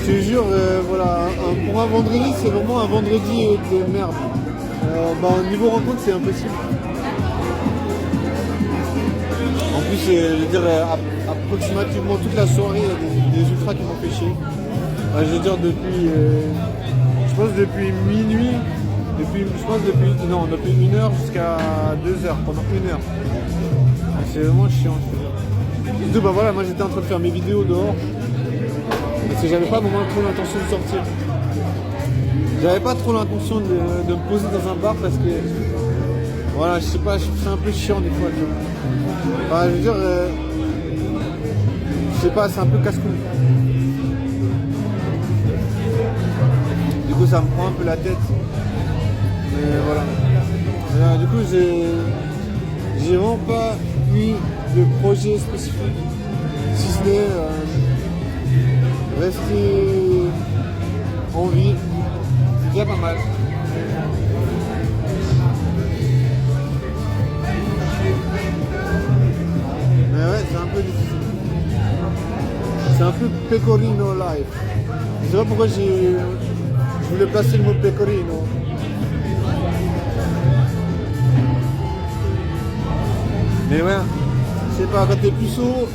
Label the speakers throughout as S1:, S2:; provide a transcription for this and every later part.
S1: Je te jure, voilà, pour un vendredi, c'est vraiment un vendredi de merde. Niveau rencontre, c'est impossible. En plus, je veux dire, approximativement toute la soirée, il y a des ultras qui m'ont fait chier. Je veux dire, je pense depuis minuit, depuis 1h jusqu'à 2h, pendant 1h. C'est vraiment chiant, je te jure. Surtout, voilà, moi j'étais en train de faire mes vidéos dehors. Parce que j'avais pas vraiment trop l'intention de sortir. J'avais pas trop l'intention de me poser dans un bar parce que, voilà, je sais pas, c'est un peu chiant des fois, tu vois. Je veux dire, je sais pas, c'est un peu casse-couille. Du coup, ça me prend un peu la tête. Mais voilà. Du coup, j'ai vraiment pas eu de projet spécifique. Si ce n'est rester en vie, c'est déjà pas mal. Mais ouais, c'est un peu difficile. C'est un peu pecorino life. Je sais pas pourquoi je voulais placer le mot pecorino. Mais ouais, je sais pas, quand t'es puceau,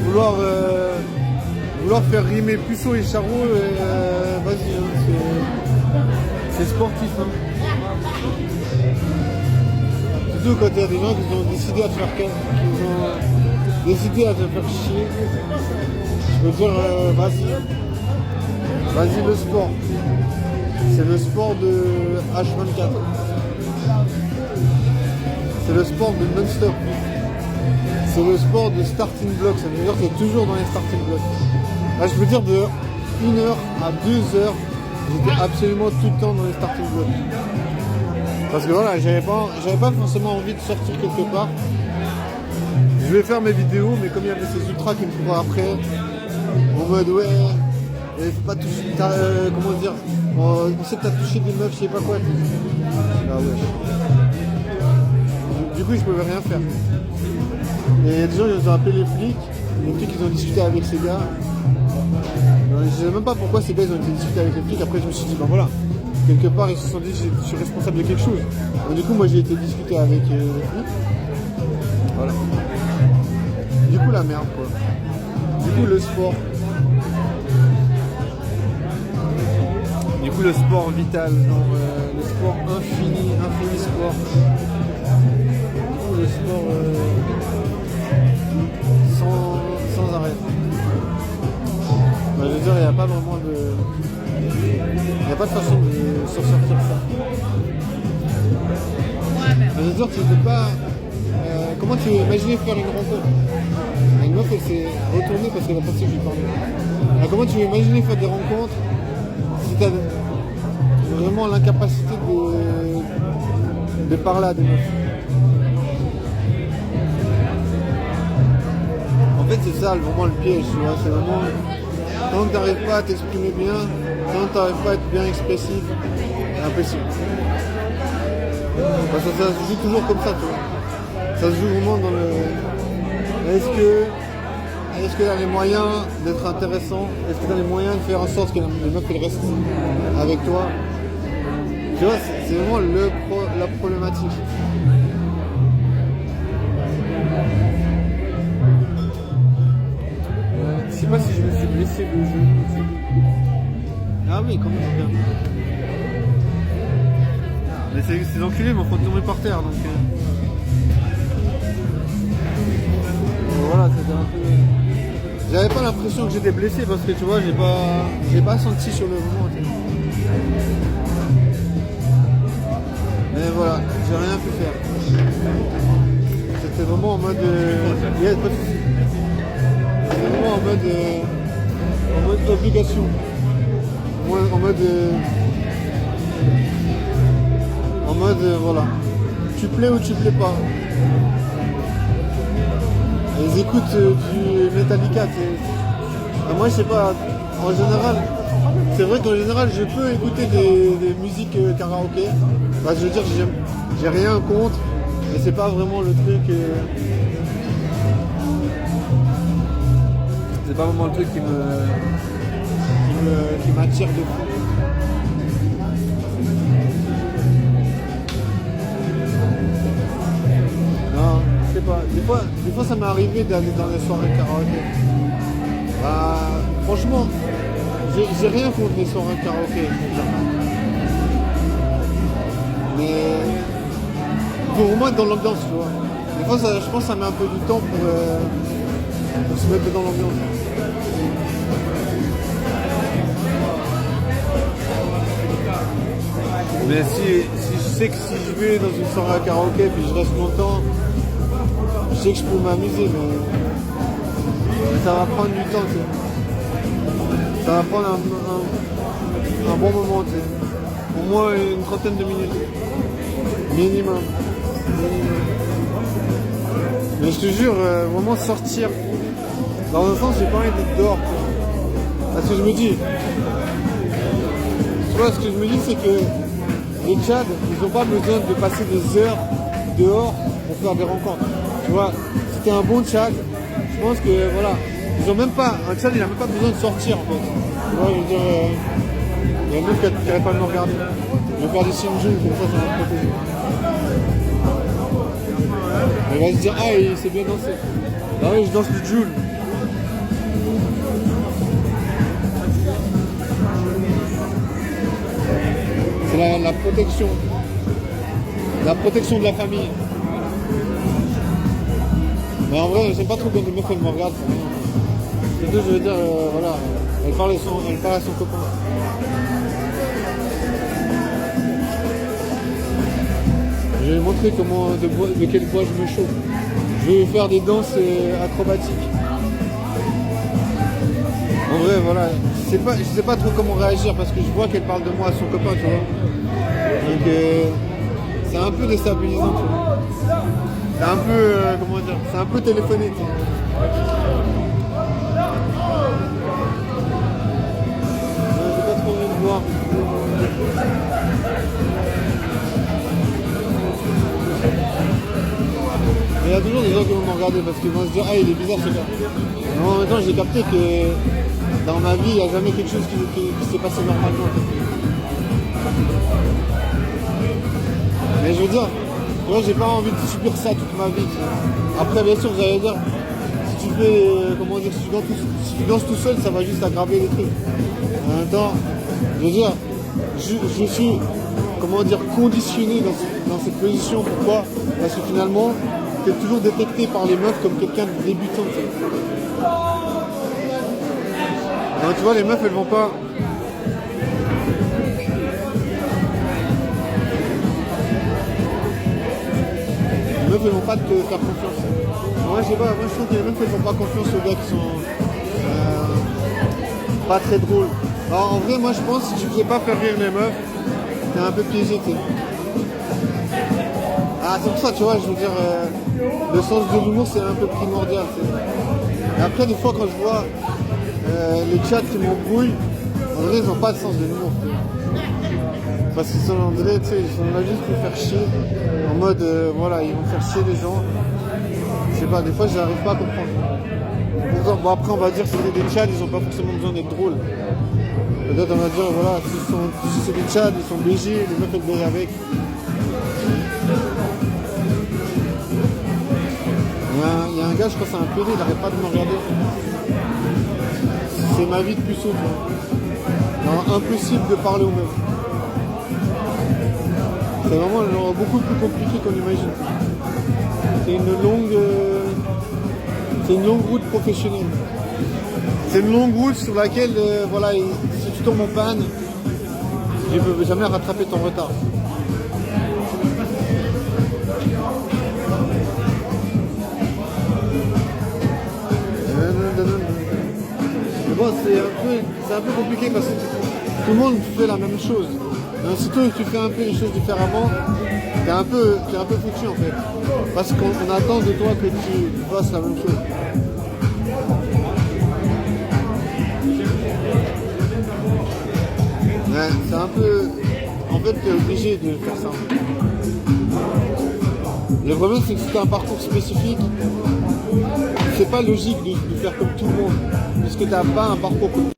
S1: vouloir faire rimer puceau et charreau, vas-y, hein, c'est sportif. Hein. Surtout quand il y a des gens qui ont décidé à te faire chier, je veux dire, vas-y le sport. C'est le sport de H24. C'est le sport de non-stop. C'est le sport de starting block. Ça veut dire que c'est toujours dans les starting blocks. Là, je peux dire de 1h à 2h, j'étais absolument tout le temps dans les starting blocks. Parce que voilà, j'avais pas forcément envie de sortir quelque part. Je vais faire mes vidéos, mais comme il y avait ces ultras qui me courent après, en mode ouais, faut pas toucher, comment dire, on sait que t'as touché des meufs, je sais pas quoi. Ah ouais. Du coup, je pouvais rien faire. Et il y a des gens qui ont appelé les flics, les flics ils ont discuté avec ces gars. Je sais même pas pourquoi ces gars ils ont été discuter avec les flics. Après, je me suis dit, ben voilà, quelque part ils se sont dit que je suis responsable de quelque chose. Donc, du coup, moi j'ai été discuter avec les flics. Voilà. Du coup, la merde quoi. Du coup, le sport. Du coup, le sport vital, genre le sport infini sport. Le sport sans arrêt. Je veux dire, il n'y a pas vraiment de... Il n'y a pas de façon de s'en sortir de ça. Je veux dire, tu ne peux pas... comment tu veux imaginer faire une rencontre? Une meuf, elle s'est retournée parce qu'elle a pensé que je lui parlais. Comment tu veux imaginer faire des rencontres si tu as vraiment l'incapacité de parler à des meufs? En fait, c'est ça vraiment le piège, tu vois. C'est vraiment, tant que tu n'arrives pas à t'exprimer bien, tant que tu n'arrives pas à être bien expressif, c'est impossible. Parce que ça se joue toujours comme ça, tu vois. Ça se joue vraiment dans le... Est-ce que tu as les moyens d'être intéressant? Est-ce que tu as les moyens de faire en sorte que les meufs restent avec toi? Tu vois, c'est vraiment la problématique. Je sais pas si je me suis blessé le genou aussi. Ah oui, comment c'est bien. Mais ces enculés m'ont fait tomber par terre donc. Voilà, c'était un peu. J'avais pas l'impression que j'étais blessé parce que tu vois, j'ai pas senti sur le moment. Mais voilà, j'ai rien pu faire. C'était vraiment en mode. Yeah, pas de soucis. C'était vraiment en mode obligation. En mode voilà. Tu plais ou tu plais pas. Ils écoutent du Metallica. Moi je sais pas, en général, c'est vrai qu'en général je peux écouter des musiques karaoké. Bah, je veux dire, j'ai rien contre, mais c'est pas vraiment le truc. C'est pas vraiment le truc qui me qui m'attire de fou. Non, je sais pas. Des fois ça m'est arrivé d'aller dans les soirées karaoké. Bah, franchement, j'ai rien contre les soirées karaoké. Mais pour moi, dans l'ambiance, tu vois. Des fois, je pense que ça met un peu du temps pour se mettre dans l'ambiance. Mais si je sais que si je vais dans une soirée à karaoké puis je reste longtemps, je sais que je peux m'amuser, mais ça va prendre du temps, tu sais. Ça va prendre un bon moment, tu sais. Au moins une trentaine de minutes. Minimum. Mais je te jure, vraiment sortir. Dans un sens, j'ai pas envie d'être dehors. Parce que je me dis, tu vois, ce que je me dis, c'est que les Tchad, ils n'ont pas besoin de passer des heures dehors pour faire des rencontres. Tu vois, si t'es un bon Tchad, je pense que voilà, ils ont même pas, un Tchad, il n'a même pas besoin de sortir en fait. Tu vois, je veux dire, il y a un mec qui n'arrive pas à me regarder. Je vais faire des signes jaunes, comme ça va me protéger. Il va se dire, ah, il s'est bien dansé. Bah oui, je danse le Joule. C'est la protection. La protection de la famille. Mais en vrai, j'aime pas trop quand les meufs elles me regardent. Surtout, je veux dire, voilà, elle parle à son copain. Je vais montrer de quel bois je me chauffe. Je vais faire des danses acrobatiques. En vrai, voilà, je sais pas trop comment réagir parce que je vois qu'elle parle de moi à son copain, tu vois. Donc, c'est un peu déstabilisant, tu vois. C'est un peu, comment dire, c'est un peu téléphoné, tu vois. J'ai pas trop envie de voir. Mais il y a toujours des gens qui vont me regarder parce qu'ils vont se dire, ah, il est bizarre ce gars. Mais en même temps, j'ai capté que dans ma vie, il n'y a jamais quelque chose qui s'est passé normalement. Mais je veux dire, tu vois, j'ai pas envie de subir ça toute ma vie. Après, bien sûr, vous allez dire, si tu fais, comment dire, si tu danses tout seul, ça va juste aggraver les trucs. En même temps, je veux dire, je suis, comment dire, conditionné dans cette position. Pourquoi? Parce que finalement, tu es toujours détecté par les meufs comme quelqu'un de débutant. Alors, tu vois, les meufs, elles vont pas... Les meufs, elles vont pas te faire confiance. Moi, je sais pas, moi je trouve que les meufs, elles font pas confiance aux gars qui sont pas très drôles. Alors, en vrai, moi, je pense que si tu faisais pas faire rire les meufs, t'es un peu piégé, tu sais. Ah, c'est pour ça, tu vois, je veux dire, le sens de l'humour, c'est un peu primordial, tu sais. Et après, des fois, quand je vois les chats qui m'embrouillent, en vrai, ils n'ont pas de sens de l'humour. Parce qu'ils sont, en vrai, tu sais, ils sont là juste pour faire chier. En mode, voilà, ils vont faire chier les gens. Je sais pas, des fois, je n'arrive pas à comprendre. Bon, après, on va dire que c'est des chats, ils n'ont pas forcément besoin d'être drôles. Peut-être, on va dire, voilà, si c'est des chats, ils sont BG, les meufs, elles baillent avec. Il y a un gars, je crois que c'est un PD, il n'arrête pas de me regarder. C'est ma vie de puceau. Alors, impossible de parler aux meufs. C'est vraiment genre, beaucoup plus compliqué qu'on imagine. C'est une longue route professionnelle. C'est une longue route sur laquelle, voilà, si tu tombes en panne, tu ne peux jamais rattraper ton retard. Mais bon, c'est un peu compliqué parce que tout le monde fait la même chose. Mais si toi tu fais un peu les choses différemment, t'es un peu foutu en fait. Parce qu'on attend de toi que tu fasses la même chose. Ouais, c'est un peu... En fait, t'es obligé de faire ça. Le problème, c'est que si tu as un parcours spécifique, c'est pas logique de faire comme tout le monde, puisque tu n'as pas un parcours comme